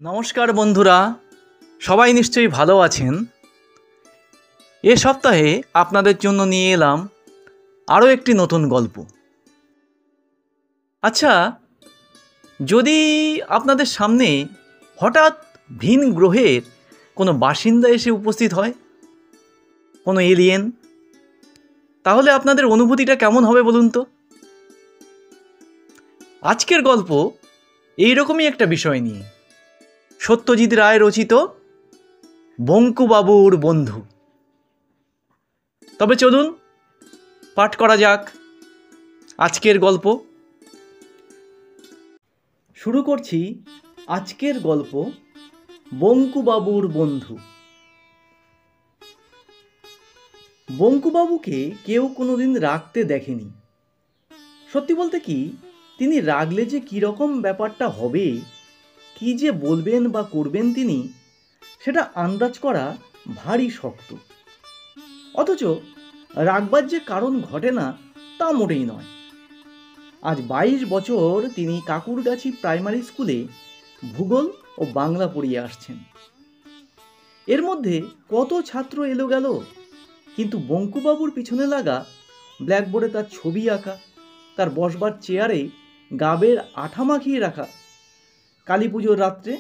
নমস্কার বন্ধুরা, সবাই নিশ্চয়ই ভালো আছেন। এ সপ্তাহে আপনাদের জন্য নিয়ে এলাম আরও একটি নতুন গল্প। আচ্ছা, যদি আপনাদের সামনে হঠাৎ ভিন গ্রহের কোনো বাসিন্দা এসে উপস্থিত হয়, কোনো এলিয়েন, তাহলে আপনাদের অনুভূতিটা কেমন হবে বলুন তো? আজকের গল্প এইরকমই একটা বিষয় নিয়ে, সত্যজিৎ রায় রচিত বঙ্কুবাবুর বন্ধু। তবে চলুন পাঠ করা যাক আজকের গল্প। শুরু করছি আজকের গল্প, বঙ্কুবাবুর বন্ধু। বঙ্কুবাবুকে কেউ কোনোদিন রাগতে দেখেনি। সত্যি বলতে কি, তিনি রাগলে যে কীরকম ব্যাপারটা হবে, কি যে বলবেন বা করবেন তিনি, সেটা আন্দাজ করা ভারী শক্ত। অথচ রাগবার যে কারণ ঘটে না তা মোটেই নয়। আজ 22 বছর তিনি কাকুরগাছি প্রাইমারি স্কুলে ভূগোল ও বাংলা পড়িয়ে আসছেন। এর মধ্যে কত ছাত্র এলো গেল, কিন্তু বঙ্কুবাবুর পিছনে লাগা ব্ল্যাকবোর্ডে তার ছবি আঁকা, তার বসবার চেয়ারে গাবের আঠা মাখিয়ে রাখা, কালী পুজোর রাত্রে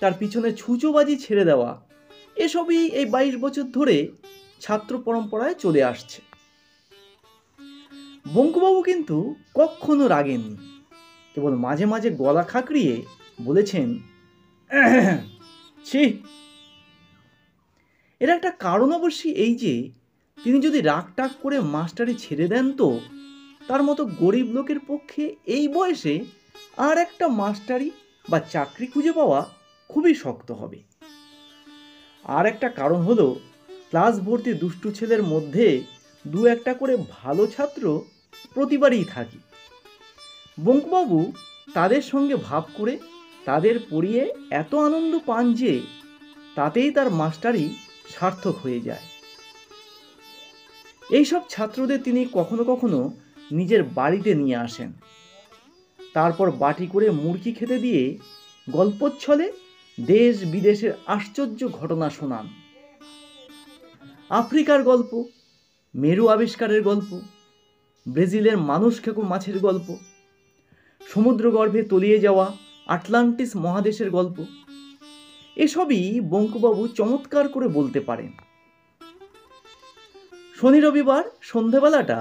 তার পিছনে ছুঁচোবাজি ছেড়ে দেওয়া, এসবই এই 22 বছর ধরে ছাত্র পরম্পরায় চলে আসছে। বঙ্কুবাবু কিন্তু কখনো রাগেননি, কেবল মাঝে মাঝে গলা খাঁকড়িয়ে বলেছেন, ছি। এর একটা কারণ অবশ্যই এই যে, তিনি যদি রাগটাগ করে মাস্টারি ছেড়ে দেন তো তার মতো গরিব লোকের পক্ষে এই বয়সে আর একটা মাস্টারি বা চাকরি খুঁজে পাওয়া খুবই শক্ত হবে। আর একটা কারণ হলো, ক্লাস ভর্তি দুষ্টু ছেলের মধ্যে দু একটা করে ভালো ছাত্র প্রতিবারই থাকে। বঙ্কুবাবু তাদের সঙ্গে ভাব করে তাদের পড়িয়ে এত আনন্দ পান যে তাতেই তার মাস্টারি সার্থক হয়ে যায়। এইসব ছাত্রদের তিনি কখনো কখনো নিজের বাড়িতে নিয়ে আসেন, তারপর বাটি করে মুরগি খেতে দিয়ে গল্পচ্ছলে দেশ বিদেশের আশ্চর্য ঘটনা শোনান। আফ্রিকার গল্প, মেরু আবিষ্কারের গল্প, ব্রাজিলের মানুষ খেকো মাছের গল্প, সমুদ্রগর্ভে তলিয়ে যাওয়া আটলান্টিস মহাদেশের গল্প, এসবই বঙ্কুবাবু চমৎকার করে বলতে পারেন। শনি রবিবার সন্ধেবেলাটা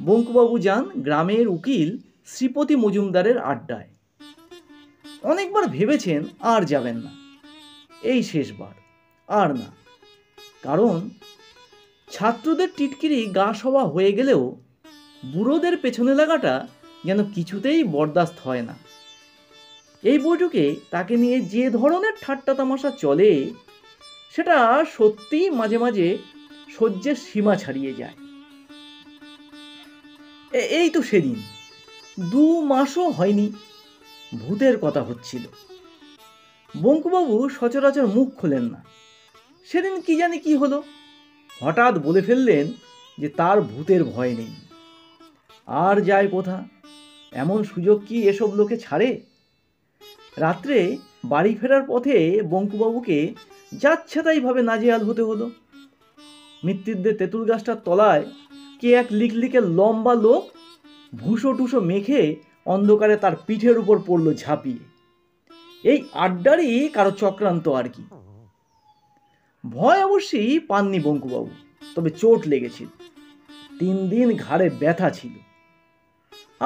বঙ্কুবাবু যান গ্রামের উকিল শ্রীপতি মজুমদারের আড্ডায়। অনেকবার ভেবেছেন আর যাবেন না, এই শেষবার আর না। কারণ ছাত্রদের টিটকিরি গা সওয়া হয়ে গেলেও বুড়োদের পেছনে লাগাটা যেন কিছুতেই বরদাস্ত হয় না। এই বৈঠকে তাকে নিয়ে যে ধরনের ঠাট্টা তামাশা চলে, সেটা সত্যিই মাঝে মাঝে সহ্যের সীমা ছাড়িয়ে যায়। এই তো সেদিন 2 মাসও হয়নি ভূতের কথা হচ্ছিল। বঙ্কুবাবু সচরাচর মুখ খোলেন না। সেদিন কি জানি কি হলো, হঠাৎ বলে ফেললেন যে তার ভূতের ভয় নেই। আর যায় কোথা, এমন সুযোগ কি এসব লোকে ছাড়ে? রাত্রে বাড়ি ফেরার পথে বঙ্কুবাবুকে যাচ্ছেতাইভাবে নাজেহাল হতে হলো। মৃত্যুদের তেঁতুল গাছটার তলায় কে এক লিকলিকে লম্বা লোক ভুসো টুসো মেখে অন্ধকারে তার পিঠের উপর পড়লো ঝাঁপিয়ে। এই আড্ডারই কারো চক্রান্ত আর কি। ভয় অবশ্যই পাননি বঙ্কুবাবু, তবে চোট লেগেছিল। 3 দিন ঘাড়ে ব্যথা ছিল।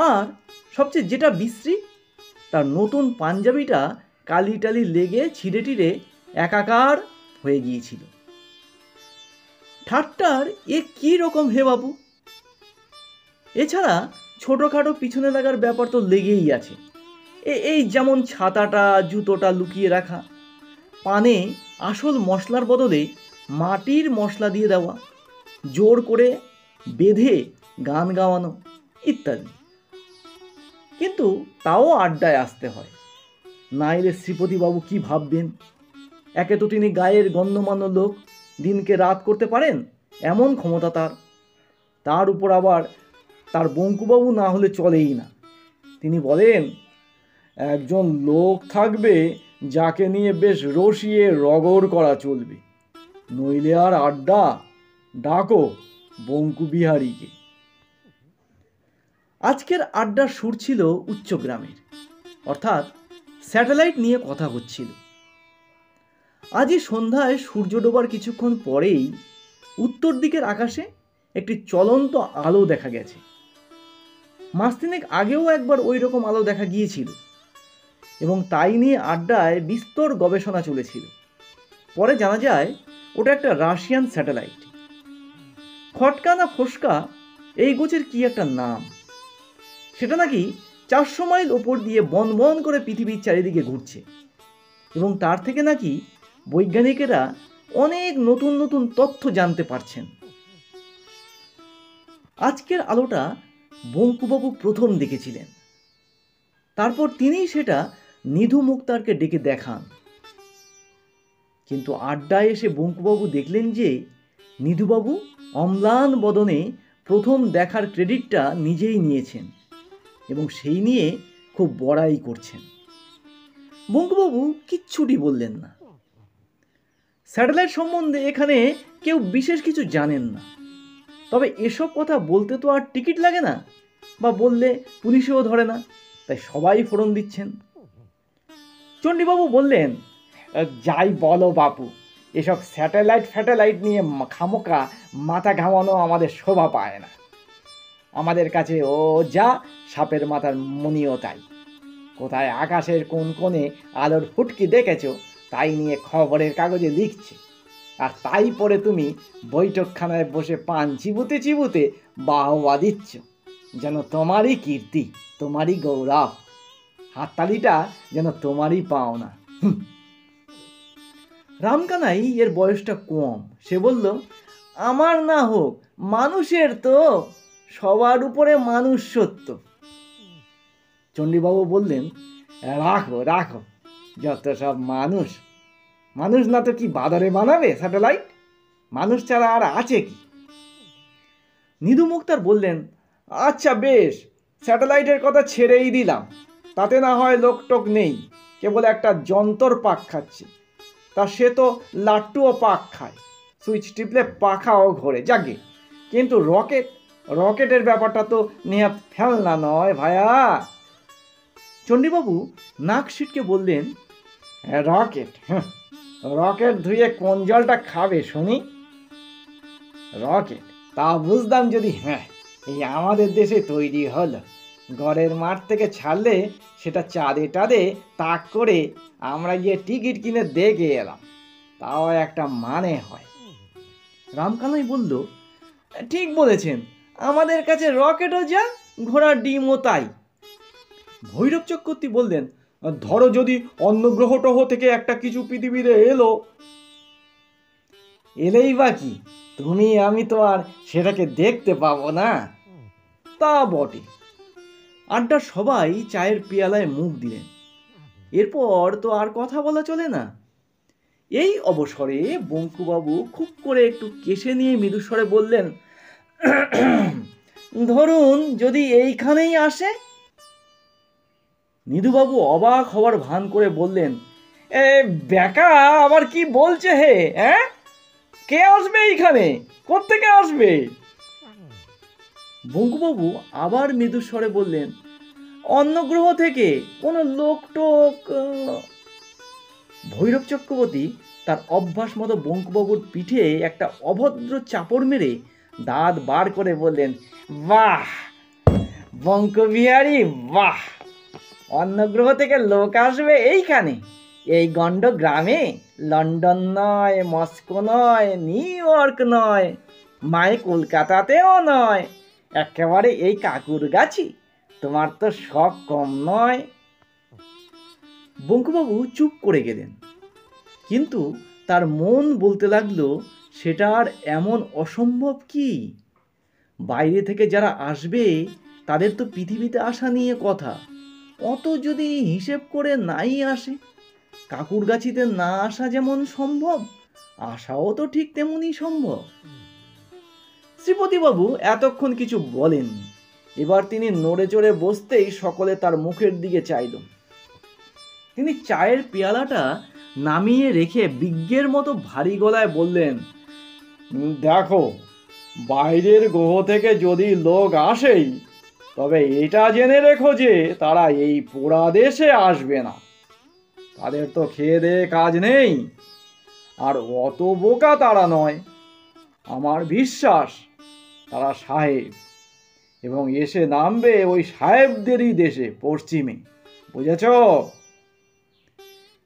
আর সবচেয়ে যেটা বিশ্রী, তার নতুন পাঞ্জাবিটা কালি টালি লেগে ছিঁড়ে টিড়ে একাকার হয়ে গিয়েছিল। ঠাট্টার এ কি রকম হে বাবু! এছাড়া ছোটোখাটো পিছনে লাগার ব্যাপার তো লেগেই আছে। এই যেমন ছাতাটা জুতোটা লুকিয়ে রাখা, পানে আসল মশলার বদলে মাটির মশলা দিয়ে দেওয়া, জোর করে বেঁধে গান গাওয়ানো ইত্যাদি। কিন্তু তাও আড্ডায় আসতে হয়, না এলে শ্রীপতিবাবু কি ভাববেন? একে তো তিনি গায়ের গণ্যমান্য লোক, দিনকে রাত করতে পারেন এমন ক্ষমতা তার উপর আবার তার বঙ্কুবাবু না হলে চলেই না। তিনি বলেন, একজন লোক থাকবে যাকে নিয়ে বেশ রসিয়ে রগড় করা চলবে, নইলে আর আড্ডা। ডাকো বঙ্কুবিহারীকে। আজকের আড্ডার সুর ছিল উচ্চগ্রামের, অর্থাৎ স্যাটেলাইট নিয়ে কথা হচ্ছিল। আজই সন্ধ্যায় সূর্য ডোবার কিছুক্ষণ পরেই উত্তর দিকের আকাশে একটি চলন্ত আলো দেখা গেছে। মাস তিনেক আগেও একবার ওই রকম আলো দেখা গিয়েছিল এবং তাই নিয়ে আড্ডায় বিস্তর গবেষণা চলেছিল। পরে জানা যায় ওটা একটা রাশিয়ান স্যাটেলাইট। খটকা না ফসকা এই গোছের কি একটা নাম। সেটা নাকি 400 মাইল ওপর দিয়ে বন বন করে পৃথিবীর চারিদিকে ঘুরছে এবং তার থেকে নাকি বৈজ্ঞানিকেরা অনেক নতুন নতুন তথ্য জানতে পারছেন। আজকের আলোটা বঙ্কুবাবু প্রথম দেখেছিলেন। তারপর তিনিই সেটা নিধু মুক্তারকে ডেকে দেখান। কিন্তু আড্ডায় এসে বঙ্কুবাবু দেখলেন যে নিধুবাবু অম্লান বদনে প্রথম দেখার ক্রেডিটটা নিজেই নিয়েছেন এবং সেই নিয়ে খুব বড়াই করছেন। বঙ্কুবাবু কিচ্ছুটি বললেন না। স্যাটেলাইট সম্বন্ধে এখানে কেউ বিশেষ কিছু জানেন না, তবে এসব কথা বলতে তো আর টিকিট লাগে না, বা বললে পুলিশেও ধরে না, তাই সবাই ফোড়ন দিচ্ছেন। চণ্ডীবাবু বললেন, যাই বলো বাপু, এসব স্যাটেলাইট নিয়ে খামোকা মাথা ঘামানো আমাদের শোভা পায় না। আমাদের কাছে ও যা সাপের মাথার মনিও তাই। কোথায় আকাশের কোন কোণে আলোর ফুটকি দেখেছো তাই নিয়ে খবরের কাগজে লিখছে, আর তাই পরে তুমি বৈঠকখানায় বসে পান চিবুতে চিবুতে বাহবা দিচ্ছ, যেন তোমারই কীর্তি, তোমারই গৌরব, হাততালিটা যেন তোমারই পাওনা। রামকানাই এর বয়সটা কম, সে বলল, আমার না হোক, মানুষের তো, সবার উপরে মানুষ সত্য। চণ্ডীবাবু বললেন, রাখো রাখো, যত সব মানুষ। মানুষ না তো কি বাদরে বানাবে স্যাটেলাইট? মানুষ ছাড়া আর আছে কি? নিধু মুক্তার বললেন, আচ্ছা বেশ, স্যাটেলাইটের কথা ছেড়েই দিলাম, তাতে না হয় লোকটোক নেই, কেবল একটা যন্তর পাক খাচ্ছে। তা সে তো লাট্টুও পাক খায়, সুইচ টিপলে পাখাও ঘোরে, যাকে। কিন্তু রকেটের ব্যাপারটা তো নেহাত ফেলনা নয় ভায়া। চণ্ডীবাবু নাক সিটকে বললেন, রকেট ধুয়ে কোন জলটা খাবে শুনি? রকেট তা বুঝতাম যদি, এই আমাদের দেশে তৈরি হলো, ঘরের মাঠ থেকে ছাড়লে সেটা চাঁদে টাদে তাক করে আমরা গিয়ে টিকিট কিনে দেখে এলাম, তাও একটা মানে হয়। রামকানাই বলল, ঠিক বলেছেন, আমাদের কাছে রকেটও যা, ঘোড়ার ডিমও তাই। ভৈরব চক্রবর্তী বললেন, ধরো যদি অন্য গ্রহ টহ থেকে একটা কিছু পৃথিবীতে এলেই বা কি, তুমি আমি তো আর সেটাকে দেখতে পাবো না। তা বটে। আড্ডার সবাই চায়ের পেয়ালায় মুখ দিলেন। এরপর তো আর কথা বলা চলে না। এই অবসরে বঙ্কুবাবু খুব করে একটু কেশে নিয়ে মৃদুস্বরে বললেন, ধরুন যদি এইখানেই আসে। নিধুবাবু অবাক হওয়ার ভান করে বললেন, বেকা আবার কি বলছে হে? কে আসবে এইখানে? কোত্থেকে আসবে? বঙ্কুবাবু আবার মৃদুস্বরে বললেন, অন্য গ্রহ থেকে কোনো লোকটোক। ভৈরব চক্রবর্তী তার অভ্যাস মতো বঙ্কুবাবুর পিঠে একটা অভদ্র চাপড় মেরে দাঁত বার করে বললেন, বাহ বঙ্কুবিহারী, বাহ! অন্য গ্রহ থেকে লোক আসবে এইখানে, এই গণ্ড গ্রামে? লন্ডন নয়, মস্কো নয়, নিউ ইয়র্ক নয়, মায়ে কলকাতাতেও নয়, একেবারে এই কাকুরগাছি। তোমার তো শখ কম নয়। বঙ্কুবাবু চুপ করে গেলেন, কিন্তু তার মন বলতে লাগলো, সেটা আর এমন অসম্ভব কি? বাইরে থেকে যারা আসবে তাদের তো পৃথিবীতে আসা নিয়ে কথা, অত যদি হিসেব করে নাই আসে, কাকুরগাছিতে না আসা যেমন সম্ভব, আসাও তো ঠিক তেমনই সম্ভব। শ্রীপতিবাবু এতক্ষণ কিছু বলেননি। এবার তিনি নড়ে চড়ে বসতেই সকলে তার মুখের দিকে চাইল। তিনি চায়ের পেয়ালাটা নামিয়ে রেখে বিজ্ঞের মতো ভারী গলায় বললেন, দেখো, বাইরের গ্রহ থেকে যদি লোক আসেই, তবে এটা জেনে রেখো যে তারা এই পোড়া দেশে আসবে না। তাদের তো খেয়ে দেয়ে কাজ নেই, আর অত বোকা তারা নয়। আমার বিশ্বাস তারা সাহেব, এবং এসে নামবে ওই সাহেবদেরই দেশে, পশ্চিমে। বুঝেছ?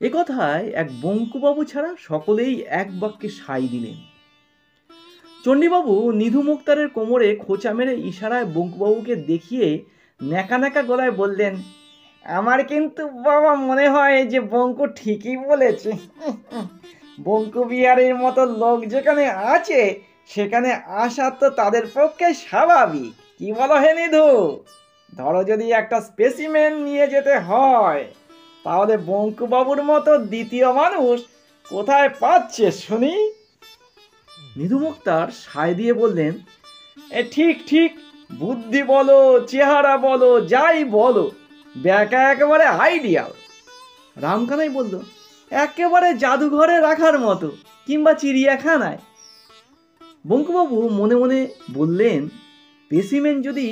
এ কথায় এক বঙ্কুবাবু ছাড়া সকলেই এক বাক্যে সাই দিলেন। চণ্ডীবাবু নিধু মুক্তারের কোমরে খোঁচা মেরে ইশারায় বঙ্কুবাবুকে দেখিয়ে ন্যাকা ন্যাকা গলায় বললেন, আমার কিন্তু বাবা মনে হয় যে বঙ্কু ঠিকই বলেছে। বঙ্কু বিহারীর মতো লোক যেখানে আছে সেখানে আসা তো তাদের পক্ষে স্বাভাবিক। কি বলো হে নিধু? ধরো যদি একটা স্পেসিমেন নিয়ে যেতে হয়, তাহলে বঙ্কুবাবুর মতো দ্বিতীয় মানুষ কোথায় পাচ্ছে শুনি? নিধু মুক্তার সায় দিয়ে বললেন, ঠিক ঠিক, বুদ্ধি বলো, চেহারা বলো, যাই বলো, ব্যাকা একেবারে আইডিয়াল। রামকানাই বলল, একেবারে জাদুঘরে রাখার মতো, কিংবা চিড়িয়াখানায়। বঙ্কুবাবু মনে মনে বললেন, স্পেসিমেন যদি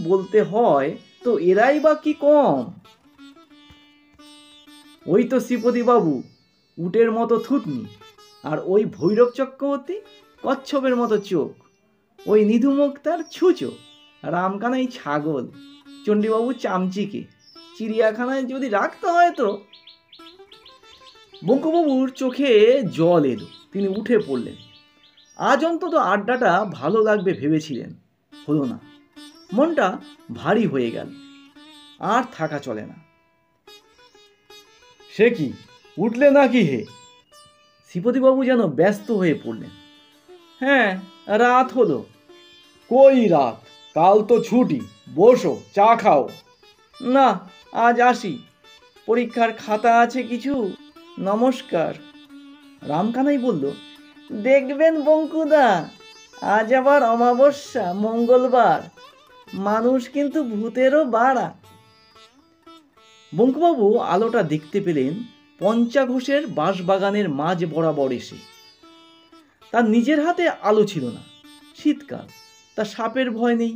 বলতে হয় তো এরাই বা কি কম। ওই তো শ্রীপতি বাবু উটের মতো থুতনি, আর ওই ভৈরব চক্রবর্তী কচ্ছপের মতো চোখ, ওই নিধু মুক্তার ছুঁচো, রামকানাই ছাগল, চণ্ডীবাবু চামচিকে। চিড়িয়াখানায় যদি রাখতে হয় তো। বঙ্কুবাবুর চোখে জল এলো, তিনি উঠে পড়লেন। আজ অন্তত আড্ডাটা ভালো লাগবে ভেবেছিলেন, হলো না। মনটা ভারী হয়ে গেল, আর থাকা চলে না। সে কি, উঠলে নাকি হে? শ্রীপতিবাবু যেন ব্যস্ত হয়ে পড়লেন। হ্যাঁ, রাত হলো। কই রাত? কাল তো ছুটি, বসো, চা খাও। না, আজ আসি, পরীক্ষার খাতা আছে কিছু। নমস্কার। রামকানাই বলল, দেখবেন বঙ্কুদা, আজ আবার অমাবস্যা, মঙ্গলবার, মানুষ কিন্তু ভূতেরও বাড়া। বঙ্কুবাবু আলোটা দেখতে পেলেন পঞ্চাঘোষের বাঁশবাগানের মাঝ বরাবর এসে। তার নিজের হাতে আলো ছিল না, শীতকাল, তার সাপের ভয় নেই।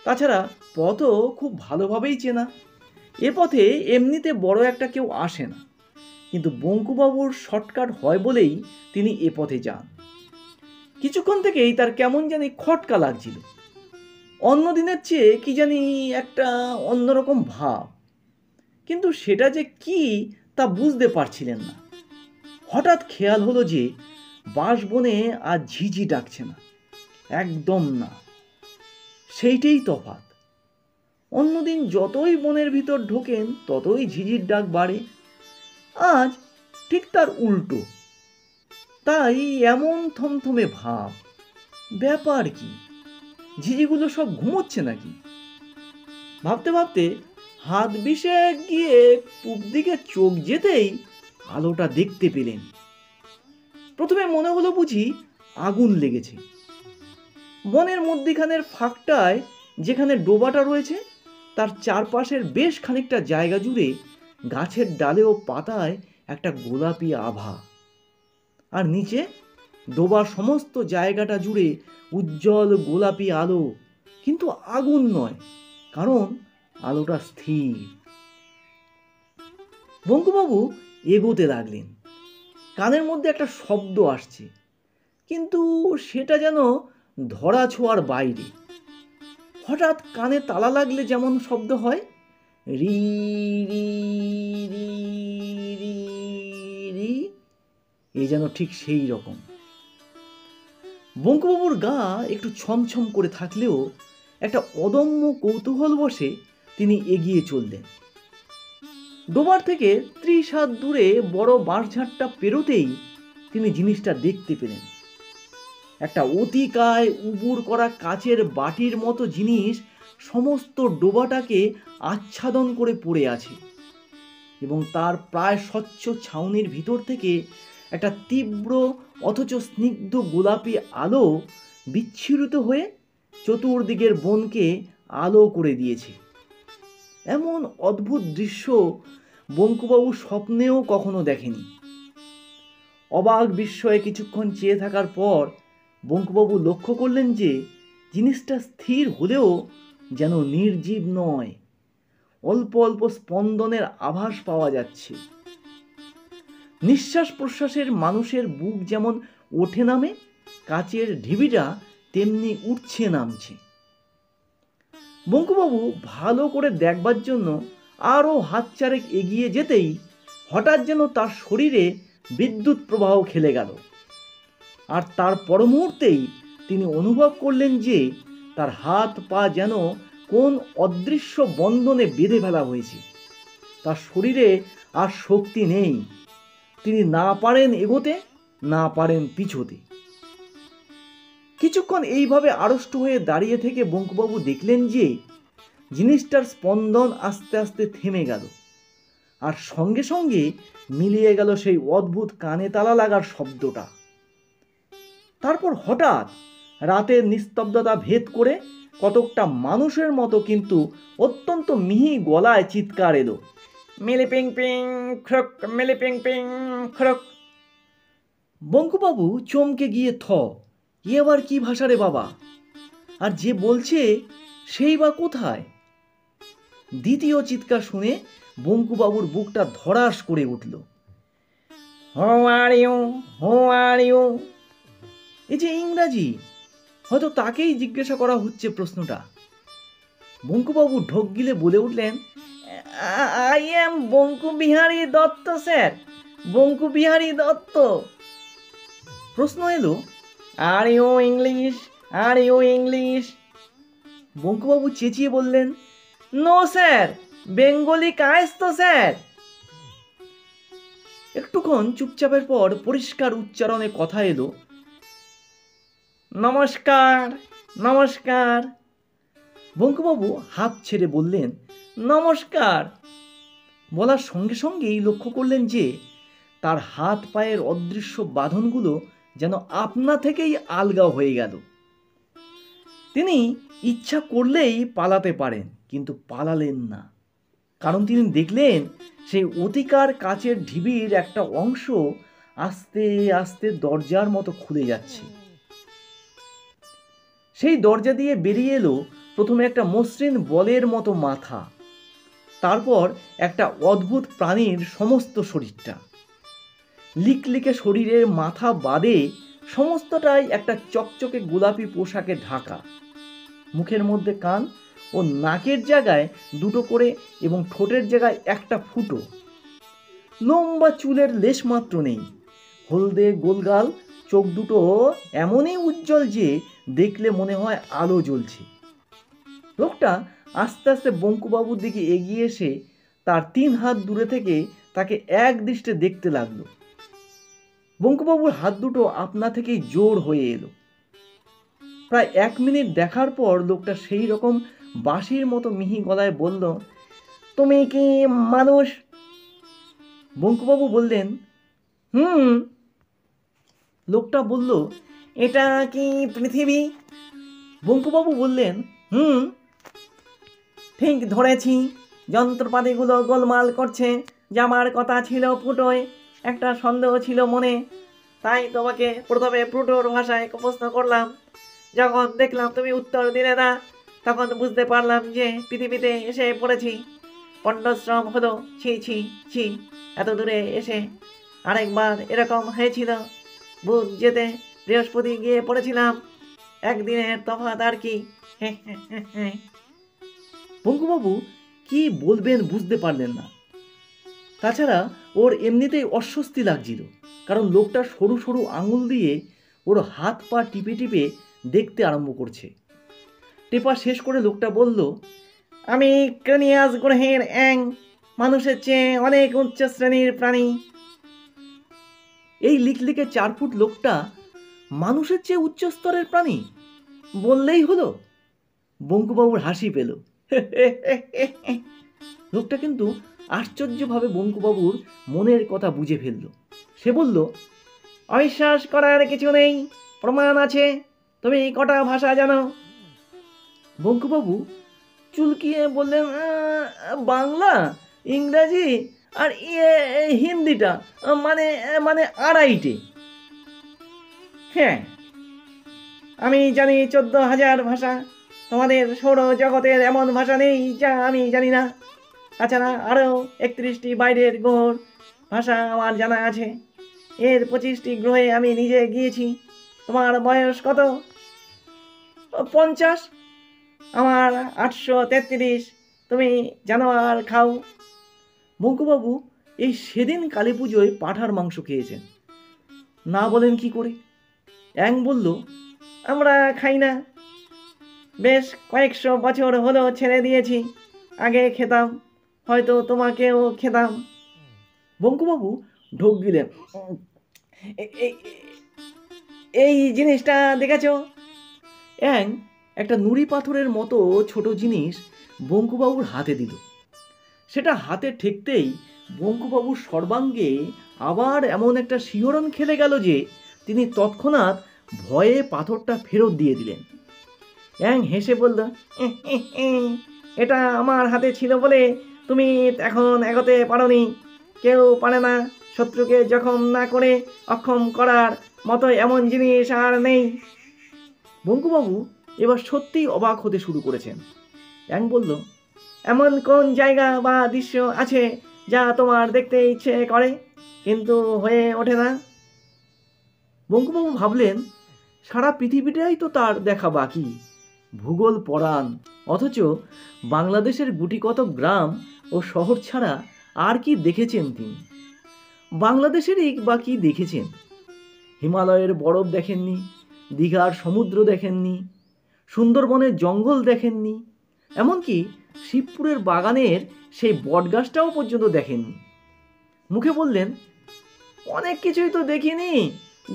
তাছাড়া পথও খুব ভালোভাবেই চেনা। এ পথে এমনিতে বড় একটা কেউ আসে না, কিন্তু বঙ্কুবাবুর শর্টকাট হয় বলেই তিনি এ পথে যান। কিছুক্ষণ থেকেই তার কেমন জানি খটকা লাগছিল। অন্য দিনের চেয়ে কি জানি একটা অন্যরকম ভাব, কিন্তু সেটা যে কি তা বুঝতে পারছিলেন না। হঠাৎ খেয়াল হলো যে বাঁশবনে আজ ঝিঝি ডাকছে না, একদম না। সেইটাই তফাৎ। অন্যদিন যতই বনের ভিতর ঢোকেন ততই ঝিঝির ডাক বাড়ে, আজ ঠিক তার উল্টো। তাই এমন থমথমে ভাব। ব্যাপার কি? ঝিঝিগুলো সব ঘুমোচ্ছে নাকি? ভাবতে ভাবতে হাত বিষে গিয়ে পূব দিকে চোখ যেতেই আলোটা দেখতে পেলেন। প্রথমে মনে হলো বুঝি আগুন লেগেছে। বনের মধ্যিখানের ফাঁকটায় যেখানে ডোবাটা রয়েছে তার চারপাশের বেশ খানিকটা জায়গা জুড়ে গাছের ডালে ও পাতায় একটা গোলাপি আভা, আর নিচে ডোবার সমস্ত জায়গাটা জুড়ে উজ্জ্বল গোলাপি আলো, কিন্তু আগুন নয়, কারণ আলোটা স্থির। বঙ্কুবাবু এগোতে লাগলেন। কানের মধ্যে একটা শব্দ আসছে, কিন্তু সেটা যেন ধরা ছোঁয়ার বাইরে। হঠাৎ কানে তালা লাগলে যেমন শব্দ হয়, রি রি রি রি রি, এ যেন ঠিক সেই রকম। বঙ্কুবাবুর গা একটু ছমছম করে থাকলেও একটা অদম্য কৌতূহল বশে তিনি এগিয়ে চললেন। ডোবার থেকে 30 হাত দূরে বড় বাঁশঝাড়টা পেরোতেই তিনি জিনিসটা দেখতে পেলেন। একটা অতিকায় উবুর করা কাচের বাটির মতো জিনিস সমস্ত ডোবাটাকে আচ্ছাদন করে পড়ে আছে, এবং তার প্রায় স্বচ্ছ ছাউনির ভিতর থেকে একটা তীব্র অথচ স্নিগ্ধ গোলাপি আলো বিচ্ছুরিত হয়ে চতুর্দিকের বনকে আলো করে দিয়েছে। এমন অদ্ভুত দৃশ্য বঙ্কুবাবু স্বপ্নেও কখনো দেখেনি। অবাক বিস্ময়ে কিছুক্ষণ চেয়ে থাকার পর বঙ্কুবাবু লক্ষ্য করলেন যে জিনিসটা স্থির হলেও যেন নির্জীব নয়, অল্প অল্প স্পন্দনের আভাস পাওয়া যাচ্ছে। নিঃশ্বাস প্রশ্বাসের মানুষের বুক যেমন ওঠে নামে, কাচের ঢিবিটা তেমনি উঠছে নামছে। বঙ্কুবাবু ভালো করে দেখবার জন্য আরও হাত চারেক এগিয়ে যেতেই হঠাৎ যেন তার শরীরে বিদ্যুৎ প্রবাহ খেলে গেল, আর তার পর মুহূর্তেই তিনি অনুভব করলেন যে তার হাত পা যেন কোন অদৃশ্য বন্ধনে বেঁধে ফেলা হয়েছে। তার শরীরে আর শক্তি নেই, তিনি না পারেন এগোতে, না পারেন পিছোতে। কিছুক্ষণ এইভাবে আড়ষ্ট হয়ে দাঁড়িয়ে থেকে বঙ্কুবাবু দেখলেন যে জিনিসটার স্পন্দন আস্তে আস্তে থেমে গেল, আর সঙ্গে সঙ্গে মিলিয়ে গেল সেই অদ্ভুত কানে তালা লাগার শব্দটা। তারপর হঠাৎ রাতের নিস্তব্ধতা ভেদ করে কতকটা মানুষের মতো কিন্তু অত্যন্ত মিহি গলায় চিৎকার এলো, মিলি পিং পিং খ্রক, মিলি পিং পিং খ্রক। বঙ্কুবাবু চমকে গিয়ে এ আবার কি ভাষা রে বাবা, আর যে বলছে সেই বা কোথায়? দ্বিতীয় চিৎকার শুনে বঙ্কুবাবুর বুকটা ধড়াস করে উঠল। হো আর ইউ, হো আর ইউ। এই যে ইংরাজি, হয়তো তাকেই জিজ্ঞাসা করা হচ্ছে প্রশ্নটা। বঙ্কুবাবু ঢোক গিলে বলে উঠলেন, I am Bankubihari Dutta sir, Bankubihari Dutta. প্রশ্ন এলো, are you English, are you English? বঙ্কুবাবু চেঁচিয়ে বললেন, no sir, Bengali Kayastha sir. একটুক্ষণ চুপচাপের পর পরিষ্কার উচ্চারণে কথা এলো, নমস্কার, নমস্কার। বঙ্কুবাবু হাত ছেড়ে বললেন, নমস্কার। বলার সঙ্গে সঙ্গেই লক্ষ্য করলেন যে তার হাত পায়ের অদৃশ্য বাঁধনগুলো যেন আপনা থেকেই আলগা হয়ে গেল। তিনি ইচ্ছা করলেই পালাতে পারেন, কিন্তু পালালেন না, কারণ তিনি দেখলেন সেই অতিকার কাচের ঢিবির একটা অংশ আস্তে আস্তে দরজার মতো খুলে যাচ্ছে। সেই দরজা দিয়ে বেরিয়ে এলো প্রথমে একটা মসৃণ বলের মতো মাথা, তারপর একটা অদ্ভুত প্রাণীর সমস্ত শরীরটা। লিকলিকে শরীরের মাথা বাদে সমস্তটাই একটা চকচকে গোলাপি পোশাকে ঢাকা, মুখের মধ্যে কান ও নাকের জায়গায় দুটো করে এবং ঠোঁটের জায়গায় একটা ফুটো। লম্বা চুলের লেশ মাত্র নেই, হলদে গোলগাল চোখ দুটো এমনই উজ্জ্বল যে দেখলে মনে হয় আলো জ্বলছে। লোকটা আস্তে আস্তে বঙ্কুবাবুর দিকে এগিয়ে এসে তার 3 হাত দূরে থেকে তাকে এক দৃষ্টে দেখতে লাগলো। বঙ্কুবাবুর হাত দুটো আপনা থেকেই জোর হয়ে এলো। প্রায় 1 মিনিট দেখার পর লোকটা সেই রকম বাঁশির মতো মিহি গলায় বলল, তুমি কি মানুষ? বঙ্কুবাবু বললেন, হুম। লোকটা বলল, এটা কি পৃথিবী? বঙ্কুবাবু বললেন, হুম। ঠিক ধরেছি, যন্ত্রপাতিগুলো গোলমাল করছে। যাবার কথা ছিল ফুটোয়, একটা সন্দেহ ছিল মনে, তাই তোমাকে প্রথমে ফুটোর ভাষায় প্রশ্ন করলাম। যখন দেখলাম তুমি উত্তর দিলে না, তখন বুঝতে পারলাম যে পৃথিবীতে এসে পড়েছি। পণ্ডশ্রম হলো, ছি ছি ছি। এত দূরে এসে আরেকবার এরকম হয়েছিল, বুধ যেতে বৃহস্পতি গিয়ে পড়েছিলাম, একদিনের তফাৎ আর কি। বঙ্কুবাবু কি বলবেন বুঝতে পারলেন না। তাছাড়া ওর এমনিতেই অস্বস্তি লাগছিল, কারণ লোকটা সরু সরু আঙুল দিয়ে ওর হাত পা টিপে টিপে দেখতে আরম্ভ করছে। টেপা শেষ করে লোকটা বলল, আমি ক্রেনিয়াস গ্রহের মানুষের চেয়ে অনেক উচ্চ শ্রেণীর প্রাণী। এই লিকলিকে 4 ফুট লোকটা মানুষের চেয়ে উচ্চ স্তরের প্রাণী বললেই হলো। বঙ্কুবাবুর হাসি পেল। লোকটা কিন্তু আশ্চর্যভাবে বঙ্কুবাবুর মনের কথা বুঝে ফেলল। সে বলল, অবিশ্বাস করার কিছু নেই, প্রমাণ আছে। তুমি কটা ভাষা জানো? বঙ্কুবাবু চুলকিয়ে বললেন, বাংলা, ইংরাজি আর হিন্দিটা মানে মানে আড়াইটে। হ্যাঁ, আমি জানি 14,000 ভাষা। তোমাদের সৌরজগতের এমন ভাষা নেই যা আমি জানি না। তাছাড়া আরও 31টি বাইরের গ্রহর ভাষা আমার জানা আছে। এর 25টি গ্রহে আমি নিজে গিয়েছি। তোমার বয়স কত? 50। আমার 833। তুমি জানোয়ার খাও? বঙ্কুবাবু এই সেদিন কালী পুজোয় পাঁঠার মাংস খেয়েছেন, না বলেন কি করে? অ্যাং বলল, আমরা খাই না, বেশ কয়েকশো বছর হলো ছেড়ে দিয়েছি। আগে খেতাম, হয়তো তোমাকেও খেতাম। বঙ্কুবাবু ঢোক গিলেন। এই জিনিসটা দেখেছ? অ্যাং একটা নুড়ি পাথরের মতো ছোট জিনিস বঙ্কুবাবুর হাতে দিল। সেটা হাতে ঠেকতেই বঙ্কুবাবুর সর্বাঙ্গে আবার এমন একটা শিহরণ খেলে গেল যে তিনি তৎক্ষণাৎ ভয়ে পাথরটা ফেরত দিয়ে দিলেন। অ্যাং হেসে বলল, এটা আমার হাতে ছিল বলে তুমি এখন এগোতে পারোনি। কেউ পারে না। শত্রুকে জখম না করে অক্ষম করার মতো এমন জিনিস আর নেই। বঙ্কুবাবু এবার সত্যিই অবাক হতে শুরু করেছেন। অ্যাং বলল, এমন কোন জায়গা বা দৃশ্য আছে যা তোমার দেখতে ইচ্ছে করে কিন্তু হয়ে ওঠে না? বঙ্কুবাবু ভাবলেন, সারা পৃথিবীটাই তো তার দেখা বাকি, ভূগোল পড়ান, অথচ বাংলাদেশের গুটিকতক গ্রাম ও শহর ছাড়া আর কি দেখেছেন তিনি? বাংলাদেশেরই বা কি দেখেছেন? হিমালয়ের বরফ দেখেননি, দীঘার সমুদ্র দেখেননি, সুন্দরবনের জঙ্গল দেখেননি, এমনকি শিবপুরের বাগানের সেই বটগাছটাও পর্যন্ত দেখেননি। মুখে বললেন, অনেক কিছুই তো দেখিনি।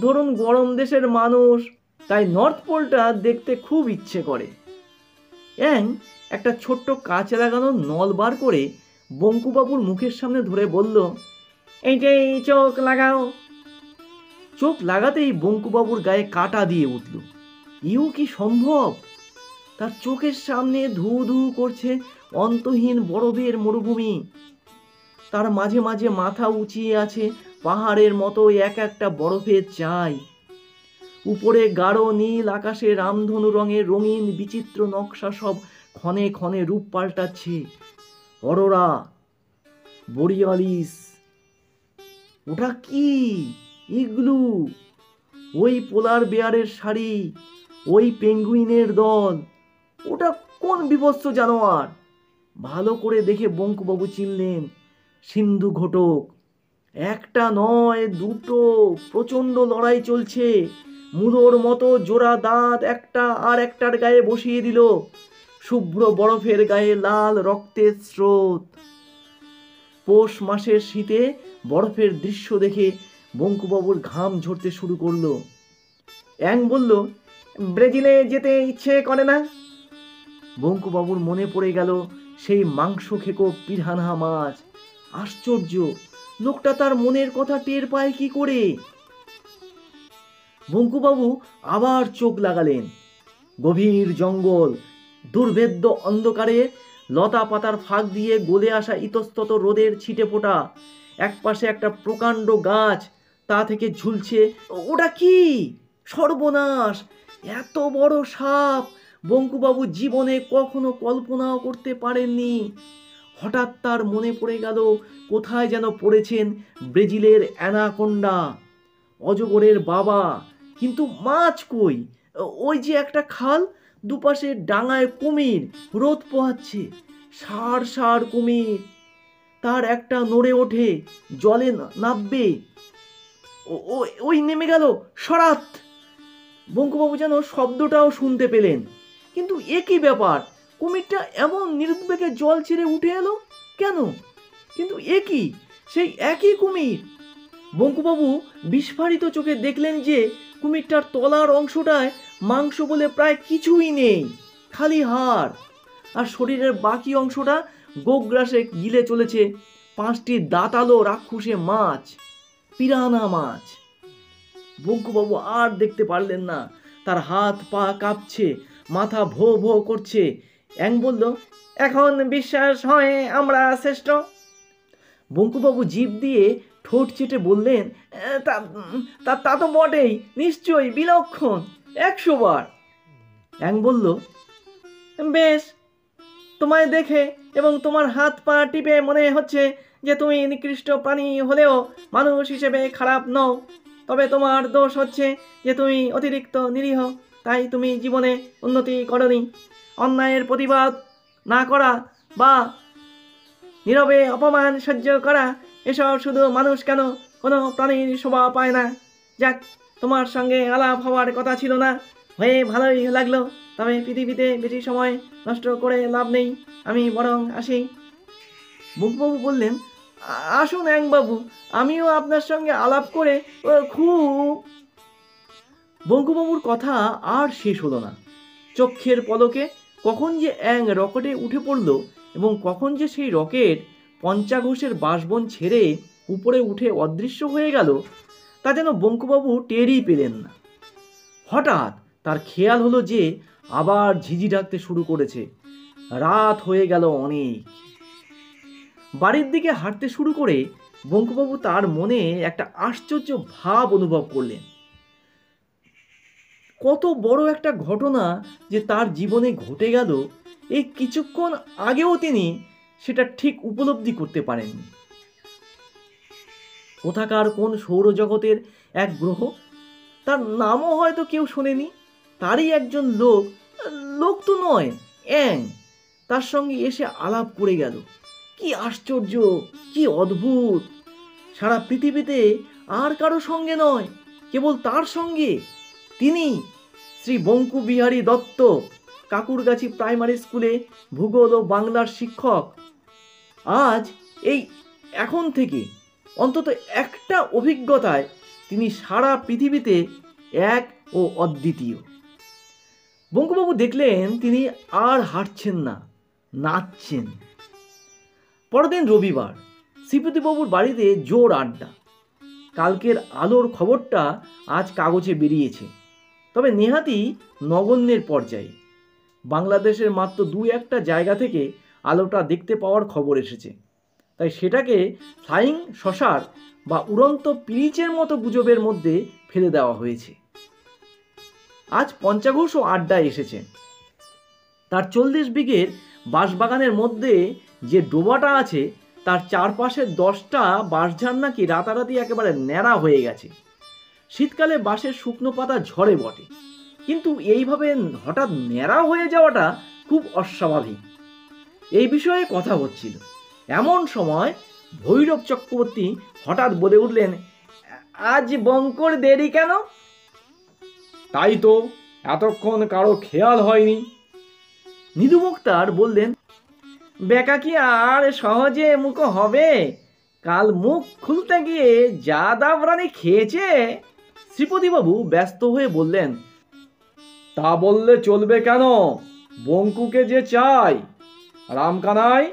ধরুন গরম দেশের মানুষ, তাই নর্থ পোলটা দেখতে খুব ইচ্ছে করে। অ্যাং একটা ছোট্ট কাঁচে লাগানো নল বার করে বঙ্কুবাবুর মুখের সামনে ধরে বলল, এইটাই চোখ লাগাও। চোখ লাগাতেই বঙ্কুবাবুর গায়ে কাঁটা দিয়ে উঠল। ইউ কি সম্ভব? তার চোখের সামনে ধু ধু করছে অন্তহীন বরফের মরুভূমি। তার মাঝে মাঝে মাথা উঁচিয়ে আছে পাহাড়ের মতো এক একটা বরফের চাই। উপরে গাঢ় নীল আকাশে রামধনু রঙের রঙিন বিচিত্র নকশা সব ক্ষণে ক্ষণে রূপ পাল্টাচ্ছে। অরোরা বোরিয়ালিস। ওটা কি? ইগলু। ওই পোলার বেয়ারের শাড়ি, ওই পেঙ্গুইনের দল। ওটা কোন বিভৎস জানোয়ার? ভালো করে দেখে বঙ্কুবাবু চিনলেন, সিন্ধু ঘটক। একটা নয়, দুটো, প্রচণ্ড লড়াই চলছে। মুলোর মতো জোড়া দাঁত একটা আর একটার গায়ে বসিয়ে দিল। শুভ্র বরফের গায়ে লাল রক্তের স্রোত। পৌষ মাসের শীতে বরফের দৃশ্য দেখে বঙ্কুবাবুর ঘাম ঝরতে শুরু করলো। অ্যাং বলল, ব্রাজিলে যেতে ইচ্ছে করে না? বঙ্কুবাবুর মনে পড়ে গেল সেই মাংস খেকো পিরানহা মাছ। আশ্চর্য, লোকটা তার মনের কথা টের পায় কি করে? বঙ্কুবাবু আবার চোখ লাগালেন। গভীর জঙ্গল, দুর্ভেদ্য অন্ধকারে লতা পাতার ফাঁক দিয়ে গলে আসা ইতস্তত রোদের ছিটে ফোটা। একপাশে একটা প্রকাণ্ড গাছ, তা থেকে ঝুলছে, ওটা কি? সর্বনাশ! এত বড় সাপ বঙ্কুবাবু জীবনে কখনো কল্পনাও করতে পারেননি। হঠাৎ তার মনে পড়ে গেল কোথায় যেন পড়েছেন ব্রাজিলের অ্যানাকোন্ডা, অজগরের বাবা। কিন্তু মাছ কই? ওই যে একটা খাল, দুপাশে ডাঙায় কুমির রোদ পোহাচ্ছে, ষাঁড় ষাঁড় কুমির। তার একটা নড়ে ওঠে, জলে নামবে। ওই নেমে গেল, সরাত! বঙ্কুবাবু যেন শব্দটাও শুনতে পেলেন। কিন্তু এ কি ব্যাপার? কুমিরটা এমন নিরুদ্বেগে জল ছেড়ে উঠে এলো কেন? কিন্তু এ কি সেই একই কুমির? বঙ্কুবাবু বিস্ফারিত চোখে দেখলেন যে কুমিরটার তলার অংশটায় মাংস বলে প্রায় কিছুই নেই, খালি হাড়। আর শরীরের বাকি অংশটা গোগ্রাসে গিলে চলেছে 5টি দাঁতালো রাক্ষসে মাছ, পিরানহা মাছ। বঙ্কুবাবু আর দেখতে পারলেন না। তার হাত পা কাঁপছে, মাথা ভো ভো করছে। অ্যাং বলল, এখন বিশ্বাস হয় আমরা শ্রেষ্ঠ? বঙ্কুবাবু জিভ দিয়ে ঠোঁট চেটে বললেন, তা তা তা তো বটেই, নিশ্চয়ই বিলক্ষণ, 100 বার। অ্যাং বলল, বেশ, তোমায় দেখে এবং তোমার হাত পা টিপে মনে হচ্ছে যে তুমি নিকৃষ্ট প্রাণী হলেও মানুষ হিসেবে খারাপ নও। তবে তোমার দোষ হচ্ছে যে তুমি অতিরিক্ত নিরীহ, তাই তুমি জীবনে উন্নতি করনি। অন্যায়ের প্রতিবাদ না করা বা নীরবে অপমান সহ্য করা, এসব শুধু মানুষ কেন, কোনো প্রাণীর শোভা পায় না। যাক, তোমার সঙ্গে আলাপ হওয়ার কথা ছিল না, হয়ে ভালোই লাগলো। তবে পৃথিবীতে বেশি সময় নষ্ট করে লাভ নেই, আমি বরং আসি। বঙ্কুবাবু বললেন, আসুন অ্যাংবাবু, আমিও আপনার সঙ্গে আলাপ করে খুব। বঙ্কুবাবুর কথা আর শেষ হলো না। চক্ষের পলকে কখন যে অ্যাং রকেটে উঠে পড়ল এবং কখন যে সেই রকেট পঞ্চাঘোষের বাসবন ছেড়ে উপরে উঠে অদৃশ্য হয়ে গেল, তা যেন বঙ্কুবাবু টেরই পেলেন না। হঠাৎ তার খেয়াল হলো যে আবার ঝিঝি ডাকতে শুরু করেছে। রাত হয়ে গেল অনেক। বাড়ির দিকে হাঁটতে শুরু করে বঙ্কুবাবু তার মনে একটা আশ্চর্য ভাব অনুভব করলেন। কত বড় একটা ঘটনা যে তার জীবনে ঘটে গেল, এই কিছুক্ষণ আগেও তিনি সেটা ঠিক উপলব্ধি করতে পারেননি। কোথাকার কোন সৌরজগতের এক গ্রহ, তার নামও হয়তো কেউ শোনেনি, তারই একজন লোক, লোক তো নয়, অ্যাং, তার সঙ্গে এসে আলাপ করে গেল। কি আশ্চর্য, কি অদ্ভুত! সারা পৃথিবীতে আর কারো সঙ্গে নয়, কেবল তার সঙ্গে। তিনি শ্রী বঙ্কু বিহারী দত্ত, কাকুরগাছি প্রাইমারি স্কুলে ভূগোল ও বাংলার শিক্ষক। আজ এই এখন থেকে অন্তত একটা অভিজ্ঞতায় তিনি সারা পৃথিবীতে এক ও অদ্বিতীয়। বঙ্কুবাবু দেখলেন তিনি আর হাঁটছেন না, নাচছেন। পরদিন রবিবার, শ্রীপতিবাবুর বাড়িতে জোর আড্ডা। কালকের আলোর খবরটা আজ কাগজে বেরিয়েছে, তবে নেহাতি নগণ্যের পর্যায়ে। বাংলাদেশের মাত্র 2-1টা জায়গা থেকে আলোটা দেখতে পাওয়ার খবর এসেছে, তাই সেটাকে ফ্লাইং শসার বা উড়ন্ত পিরিচের মতো গুজবের মধ্যে ফেলে দেওয়া হয়েছে। আজ পঞ্চাঘোষও আড্ডায় এসেছে। তার 40 বিঘের বাঁশবাগানের মধ্যে যে ডোবাটা আছে, তার চারপাশে 10টা বাঁশঝাড় নাকি রাতারাতি একেবারে ন্যাড়া হয়ে গেছে। শীতকালে বাঁশের শুকনো পাতা ঝরে বটে, কিন্তু এইভাবে হঠাৎ ন্যাড়া হয়ে যাওয়াটা খুব অস্বাভাবিক। এই বিষয়ে কথা হচ্ছিল, এমন সময় ভৈরব চক্রবর্তী হঠাৎ বলে উঠলেন, আজ বঙ্কর দেরি কেন? তাই তো, এতক্ষণ কারো খেয়াল হয়নি। নিধু মুক্তার বললেন, বেকা কি আর সহজে মুখ হবে? কাল মুখ খুলতে গিয়ে যা দাবরানি খেয়েছে। শ্রীপতিবাবু ব্যস্ত হয়ে বললেন, তা বললে চলবে কেন? বঙ্কুকে যে চাই। রামকানাই,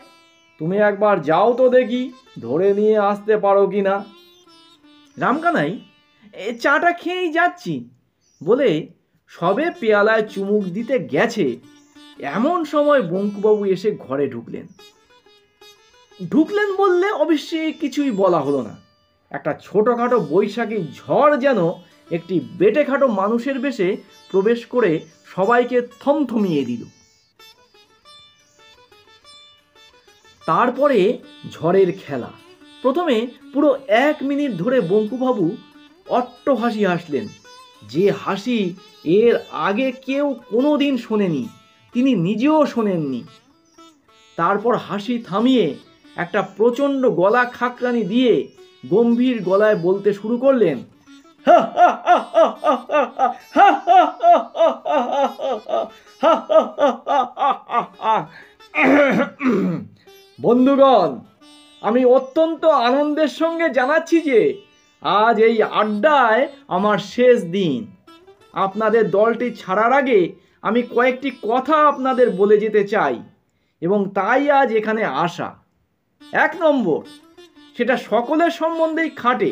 তুমি একবার যাও তো দেখি, ধরে নিয়ে আসতে পারো কি না। রামকানাই, চাটা খেয়েই যাচ্ছি বলে সবে পেয়ালায় চুমুক দিতে গেছে, এমন সময় বঙ্কুবাবু এসে ঘরে ঢুকলেন বললে অবশ্যই কিছুই বলা হলো না। একটা ছোটোখাটো বৈশাখী ঝড় যেন একটি বেটেখাটো মানুষের বেশে প্রবেশ করে সবাইকে থমথমিয়ে দিল। তারপরে ঝড়ের খেলা। প্রথমে পুরো 1 মিনিট ধরে বঙ্কুবাবু অট্ট হাসি হাসলেন, যে হাসি এর আগে কেউ কোনোদিন শোনেনি, তিনি নিজেও শোনেননি। তারপর হাসি থামিয়ে একটা প্রচণ্ড গলা খাকরানি দিয়ে গম্ভীর গলায় বলতে শুরু করলেন, বন্ধুগণ, আমি অত্যন্ত আনন্দের সঙ্গে জানাচ্ছি যে আজ এই আড্ডায় আমার শেষ দিন। আপনাদের দলটি ছাড়ার আগে আমি কয়েকটি কথা আপনাদের বলে যেতে চাই, এবং তাই আজ এখানে আসা। 1 নম্বর, সেটা সকলের সম্বন্ধেই খাটে।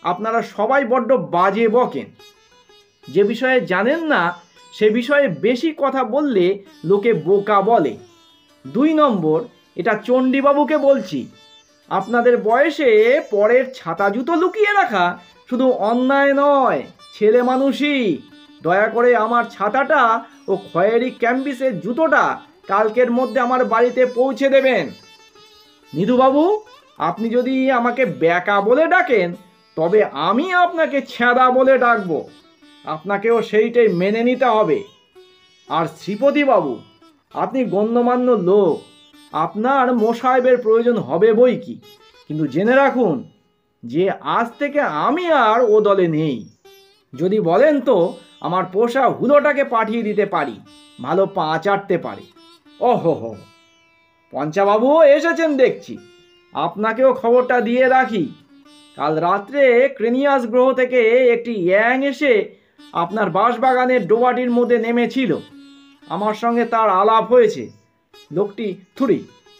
আপনারা সবাই বড্ড বাজে বকেন। যে বিষয়ে জানেন না সে বিষয়ে বেশি কথা বললে লোকে বোকা বলে। 2 নম্বর, এটা চণ্ডীবাবুকে বলছি, আপনাদের বয়সে পরের ছাতা জুতো লুকিয়ে রাখা শুধু অন্যায় নয়, ছেলে মানুষই। দয়া করে আমার ছাতাটা ও খয়েরি ক্যাম্বিসের জুতোটা কালকের মধ্যে আমার বাড়িতে পৌঁছে দেবেন। নিধুবাবু, আপনি যদি আমাকে ব্যাকা বলে ডাকেন, তবে আমি আপনাকে ছ্যাঁদা বলে ডাকবো। আপনাকেও সেইটাই মেনে নিতে হবে। আর শ্রীপতিবাবু, আপনি গণ্যমান্য লোক, আপনার মোসাহেবের প্রয়োজন হবে বই কি, কিন্তু জেনে রাখুন যে আজ থেকে আমি আর ও দলে নেই। যদি বলেন তো আমার পোষা হুলোটাকে পাঠিয়ে দিতে পারি, ভালো পা চাটতে পারে। ওহো হো, পঞ্চাবাবু এসেছেন দেখছি। আপনাকেও খবরটা দিয়ে রাখি, কাল রাত্রে ক্রেনিয়াস গ্রহ থেকে একটি ইয়াং এসে আপনার বাঁশবাগানের ডোবাটির মধ্যে নেমেছিল। আমার সঙ্গে তার আলাপ হয়েছে। লোকটি থুড়ি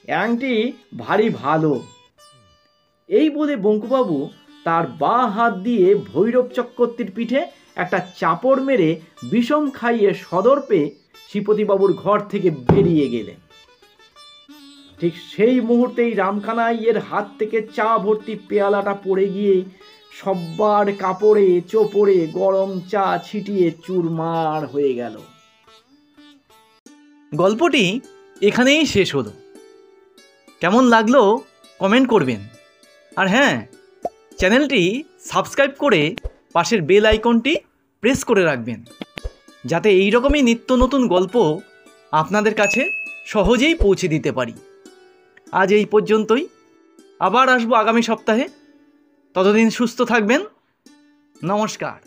ইয়াংটি ভারী ভালো। এই বলে বঙ্কুবাবু তার বাঁ হাত দিয়ে ভৈরব চক্রবর্তীর পিঠে একটা চাপড় মেরে বিষম খাইয়ে সদর্পে শ্রীপতিবাবুর ঘর থেকে বেরিয়ে গেলেন। ঠিক সেই মুহূর্তেই রামকানাইয়ের হাত থেকে চা ভর্তি পেয়ালাটা পড়ে গিয়ে সব্বার কাপড়ে চোপড়ে গরম চা ছিটিয়ে চুরমার হয়ে গেল। গল্পটি এখানেই শেষ হলো। কেমন লাগলো কমেন্ট করবেন। আর হ্যাঁ, চ্যানেলটি সাবস্ক্রাইব করে পাশের বেল আইকনটি প্রেস করে রাখবেন, যাতে এই রকমই নিত্য নতুন গল্প আপনাদের কাছে সহজেই পৌঁছে দিতে পারি। আজ এই পর্যন্তই, আবার আসবো আগামী সপ্তাহে। ততদিন সুস্থ থাকবেন। নমস্কার।